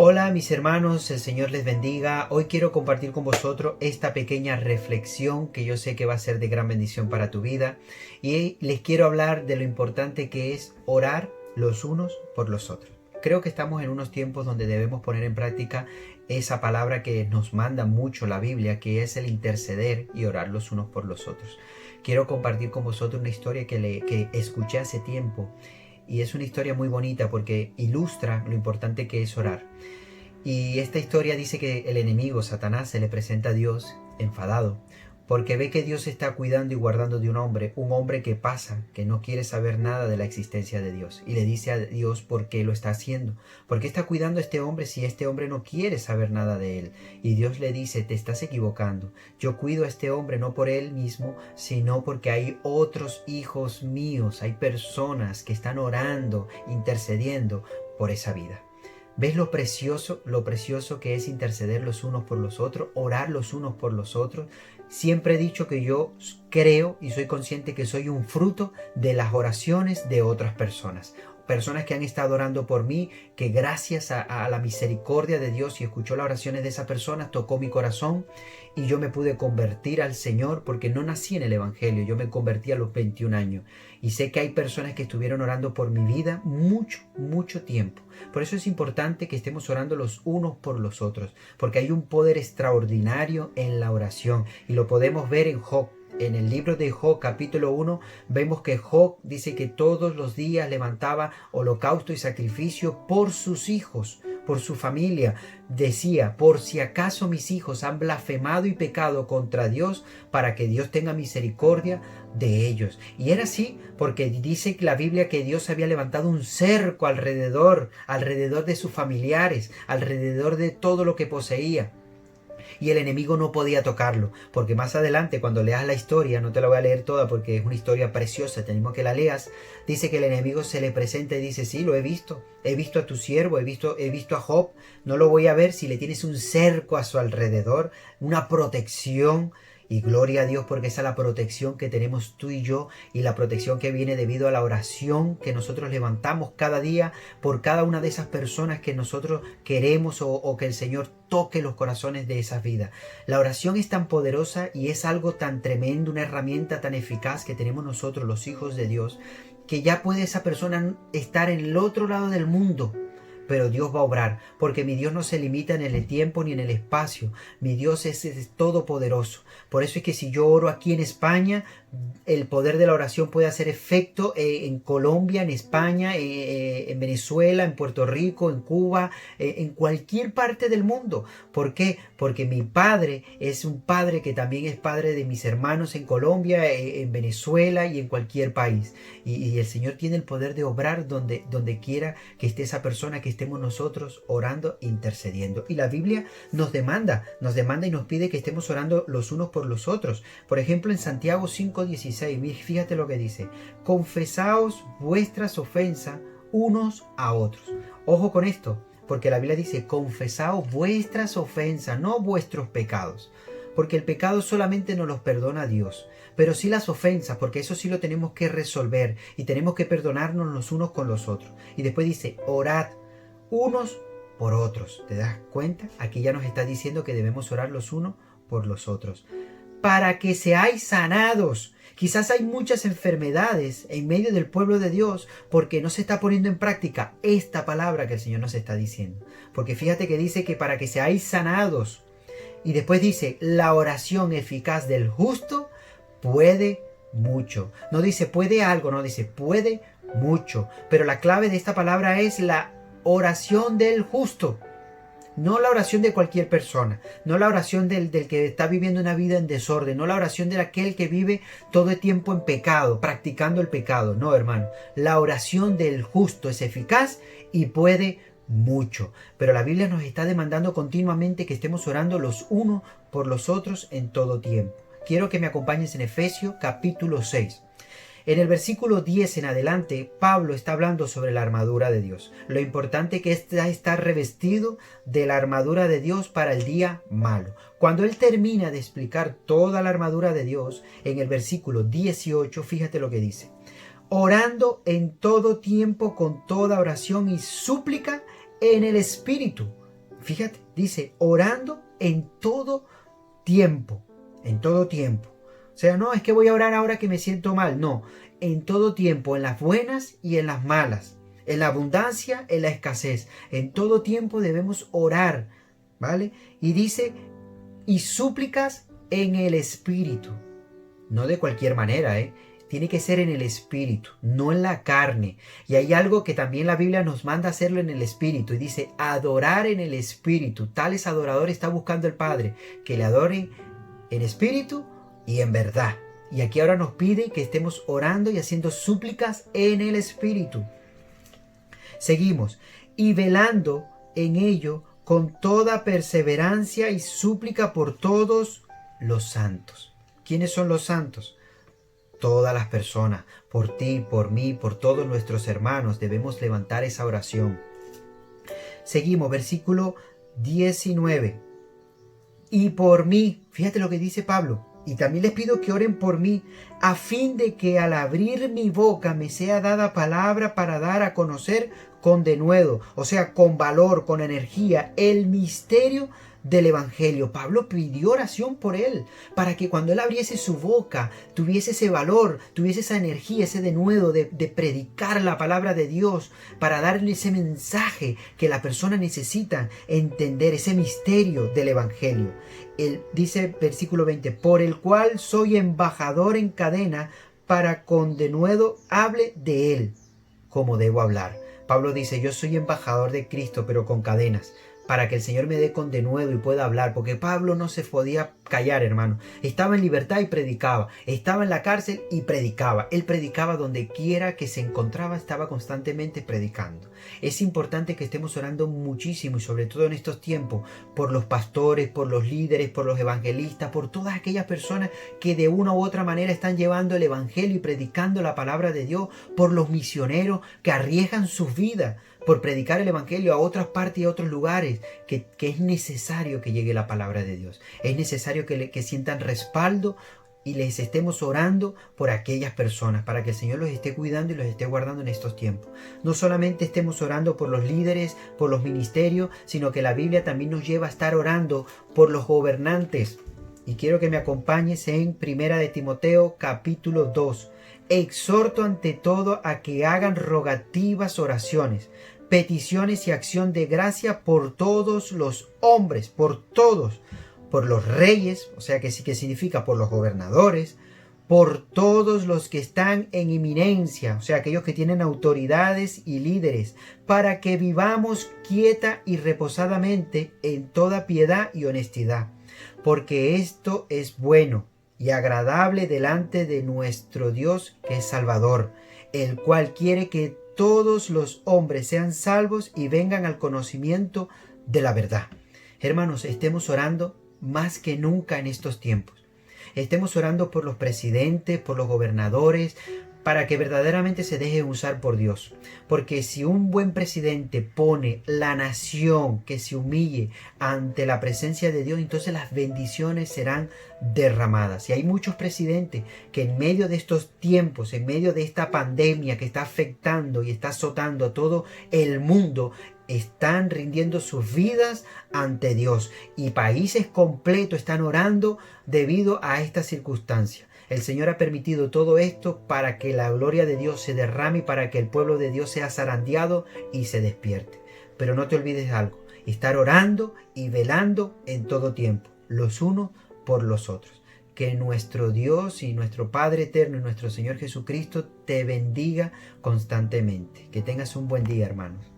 Hola mis hermanos, el Señor les bendiga. Hoy quiero compartir con vosotros esta pequeña reflexión que yo sé que va a ser de gran bendición para tu vida. Y les quiero hablar de lo importante que es orar los unos por los otros. Creo que estamos en unos tiempos donde debemos poner en práctica esa palabra que nos manda mucho la Biblia, que es el interceder y orar los unos por los otros. Quiero compartir con vosotros una historia que escuché hace tiempo. Y es una historia muy bonita porque ilustra lo importante que es orar. Y esta historia dice que el enemigo, Satanás, se le presenta a Dios enfadado, porque ve que Dios está cuidando y guardando de un hombre que pasa, que no quiere saber nada de la existencia de Dios. Y le dice a Dios por qué lo está haciendo. ¿Por qué está cuidando a este hombre si este hombre no quiere saber nada de él? Y Dios le dice, te estás equivocando. Yo cuido a este hombre no por él mismo, sino porque hay otros hijos míos, hay personas que están orando, intercediendo por esa vida. ¿Ves lo precioso que es interceder los unos por los otros, orar los unos por los otros? Siempre he dicho que yo creo y soy consciente que soy un fruto de las oraciones de otras personas. Personas que han estado orando por mí, que gracias a la misericordia de Dios y escuchó las oraciones de esas personas, tocó mi corazón y yo me pude convertir al Señor porque no nací en el Evangelio, yo me convertí a los 21 años. Y sé que hay personas que estuvieron orando por mi vida mucho tiempo. Por eso es importante que estemos orando los unos por los otros, porque hay un poder extraordinario en la oración y lo podemos ver en Job. En el libro de Job, capítulo 1, vemos que Job dice que todos los días levantaba holocausto y sacrificio por sus hijos, por su familia. Decía, por si acaso mis hijos han blasfemado y pecado contra Dios, para que Dios tenga misericordia de ellos. Y era así porque dice la Biblia que Dios había levantado un cerco alrededor de sus familiares, alrededor de todo lo que poseía. Y el enemigo no podía tocarlo, porque más adelante cuando leas la historia, no te la voy a leer toda porque es una historia preciosa, tenemos que la leas, dice que el enemigo se le presenta y dice, sí, lo he visto a tu siervo, he visto a Job, no lo voy a ver si le tienes un cerco a su alrededor, una protección. Y gloria a Dios porque esa es la protección que tenemos tú y yo y la protección que viene debido a la oración que nosotros levantamos cada día por cada una de esas personas que nosotros queremos o que el Señor toque los corazones de esas vidas. La oración es tan poderosa y es algo tan tremendo, una herramienta tan eficaz que tenemos nosotros los hijos de Dios, que ya puede esa persona estar en el otro lado del mundo. Pero Dios va a obrar, porque mi Dios no se limita en el tiempo ni en el espacio. Mi Dios es todopoderoso. Por eso es que si yo oro aquí en España, el poder de la oración puede hacer efecto en Colombia, en España, en Venezuela, en Puerto Rico, en Cuba, en cualquier parte del mundo. ¿Por qué? Porque mi Padre es un Padre que también es Padre de mis hermanos en Colombia, en Venezuela y en cualquier país. Y el Señor tiene el poder de obrar donde quiera que esté esa persona, que estemos nosotros orando, intercediendo. Y la Biblia nos demanda y nos pide que estemos orando los unos por los otros. Por ejemplo, en Santiago 5:16, fíjate lo que dice: confesaos vuestras ofensas unos a otros. Ojo con esto, porque la Biblia dice: confesaos vuestras ofensas, no vuestros pecados. Porque el pecado solamente nos los perdona Dios, pero sí las ofensas, porque eso sí lo tenemos que resolver y tenemos que perdonarnos los unos con los otros. Y después dice: orad unos por otros. ¿Te das cuenta? Aquí ya nos está diciendo que debemos orar los unos por los otros, para que seáis sanados. Quizás hay muchas enfermedades en medio del pueblo de Dios porque no se está poniendo en práctica esta palabra que el Señor nos está diciendo. Porque fíjate que dice que para que seáis sanados. Y después dice, la oración eficaz del justo puede mucho. No dice puede algo, no dice puede mucho. Pero la clave de esta palabra es la oración del justo. No la oración de cualquier persona, no la oración del que está viviendo una vida en desorden, no la oración de aquel que vive todo el tiempo en pecado, practicando el pecado. No, hermano, la oración del justo es eficaz y puede mucho. Pero la Biblia nos está demandando continuamente que estemos orando los unos por los otros en todo tiempo. Quiero que me acompañes en Efesios capítulo 6. En el versículo 10 en adelante, Pablo está hablando sobre la armadura de Dios. Lo importante que es estar revestido de la armadura de Dios para el día malo. Cuando él termina de explicar toda la armadura de Dios, en el versículo 18, fíjate lo que dice: orando en todo tiempo con toda oración y súplica en el Espíritu, Fíjate, dice, orando en todo tiempo, en todo tiempo. O sea, no, es que voy a orar ahora que me siento mal. No, en todo tiempo, en las buenas y en las malas, en la abundancia, en la escasez. En todo tiempo debemos orar, ¿vale? Y dice, y súplicas en el Espíritu. No de cualquier manera, ¿eh? Tiene que ser en el Espíritu, no en la carne. Y hay algo que también la Biblia nos manda a hacerlo en el Espíritu. Y dice, adorar en el Espíritu. Tales adoradores está buscando el Padre, que le adoren en espíritu y en verdad. Y aquí ahora nos pide que estemos orando y haciendo súplicas en el Espíritu. Seguimos. Y velando en ello con toda perseverancia y súplica por todos los santos. ¿Quiénes son los santos? Todas las personas, por ti, por mí, por todos nuestros hermanos, debemos levantar esa oración. Seguimos, versículo 19. Y por mí, fíjate lo que dice Pablo, y también les pido que oren por mí, a fin de que al abrir mi boca me sea dada palabra para dar a conocer con denuedo, o sea, con valor, con energía, el misterio del Evangelio. Pablo pidió oración por él, para que cuando él abriese su boca, tuviese ese valor, tuviese esa energía, ese denuedo de predicar la palabra de Dios, para darle ese mensaje que la persona necesita entender, ese misterio del Evangelio. Él dice, versículo 20, por el cual soy embajador en cadena, para con denuedo hable de él, como debo hablar. Pablo dice, yo soy embajador de Cristo, pero con cadenas, para que el Señor me dé con denuedo y pueda hablar, porque Pablo no se podía callar, hermano. Estaba en libertad y predicaba, estaba en la cárcel y predicaba. Él predicaba donde quiera que se encontraba, estaba constantemente predicando. Es importante que estemos orando muchísimo y sobre todo en estos tiempos, por los pastores, por los líderes, por los evangelistas, por todas aquellas personas que de una u otra manera están llevando el evangelio y predicando la palabra de Dios, por los misioneros que arriesgan sus vidas por predicar el evangelio a otras partes y a otros lugares, que es necesario que llegue la palabra de Dios. Es necesario que sientan respaldo y les estemos orando por aquellas personas, para que el Señor los esté cuidando y los esté guardando en estos tiempos. No solamente estemos orando por los líderes, por los ministerios, sino que la Biblia también nos lleva a estar orando por los gobernantes. Y quiero que me acompañes en 1 de Timoteo capítulo 2. Exhorto ante todo a que hagan rogativas oraciones, peticiones y acción de gracia por todos los hombres, por todos, por los reyes, o sea que sí que significa por los gobernadores, por todos los que están en eminencia, o sea aquellos que tienen autoridades y líderes, para que vivamos quieta y reposadamente en toda piedad y honestidad, porque esto es bueno y agradable delante de nuestro Dios, que es Salvador, el cual quiere que todos los hombres sean salvos y vengan al conocimiento de la verdad. Hermanos, estemos orando más que nunca en estos tiempos. Estemos orando por los presidentes, por los gobernadores, para que verdaderamente se dejen usar por Dios. Porque si un buen presidente pone la nación que se humille ante la presencia de Dios, entonces las bendiciones serán derramadas. Y hay muchos presidentes que en medio de estos tiempos, en medio de esta pandemia que está afectando y está azotando a todo el mundo, están rindiendo sus vidas ante Dios. Y países completos están orando debido a esta circunstancia. El Señor ha permitido todo esto para que la gloria de Dios se derrame y para que el pueblo de Dios sea zarandeado y se despierte. Pero no te olvides de algo, estar orando y velando en todo tiempo, los unos por los otros. Que nuestro Dios y nuestro Padre eterno y nuestro Señor Jesucristo te bendiga constantemente. Que tengas un buen día, hermanos.